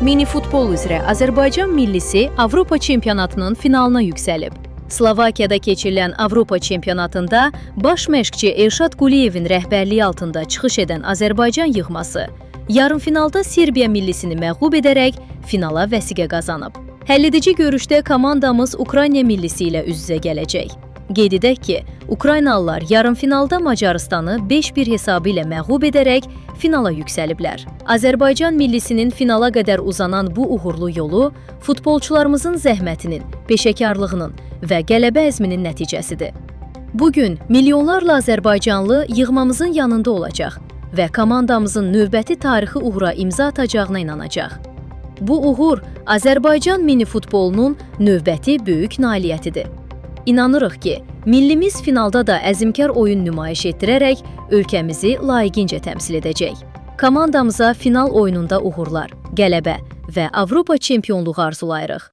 Mini futbol üzrə Azərbaycan millisi Avropa çempionatının finalına yüksəlib. Slovakiyada keçirilən Avropa çempionatında baş məşqçi Elşad Quliyevin rəhbərliyi altında çıxış edən Azərbaycan yığması yarımfinalda Serbiya millisini məğlub edərək finala vəsiqə qazanıb. Həlledici görüşdə komandamız Ukrayna millisi ilə üz-üzə gələcək. Qeyd edək ki, Ukraynalılar yarımfinalda Macarıstanı 5-1 hesabı ilə məğlub edərək finala yüksəliblər. Azərbaycan millisinin finala qədər uzanan bu uğurlu yolu futbolçularımızın zəhmətinin, peşəkarlığının və qələbə əzminin nəticəsidir. Bugün milyonlarla Azərbaycanlı yığmamızın yanında olacaq və komandamızın növbəti tarixi uğura imza atacağına inanacaq. Bu uğur Azərbaycan mini futbolunun növbəti böyük nailiyyətidir. İnanırıq ki, millimiz finalda da əzmkar oyun nümayiş etdirərək ölkəmizi layiqincə təmsil edəcək. Komandamıza final oyununda uğurlar, qələbə və Avropa çempionluğu arzulayırıq.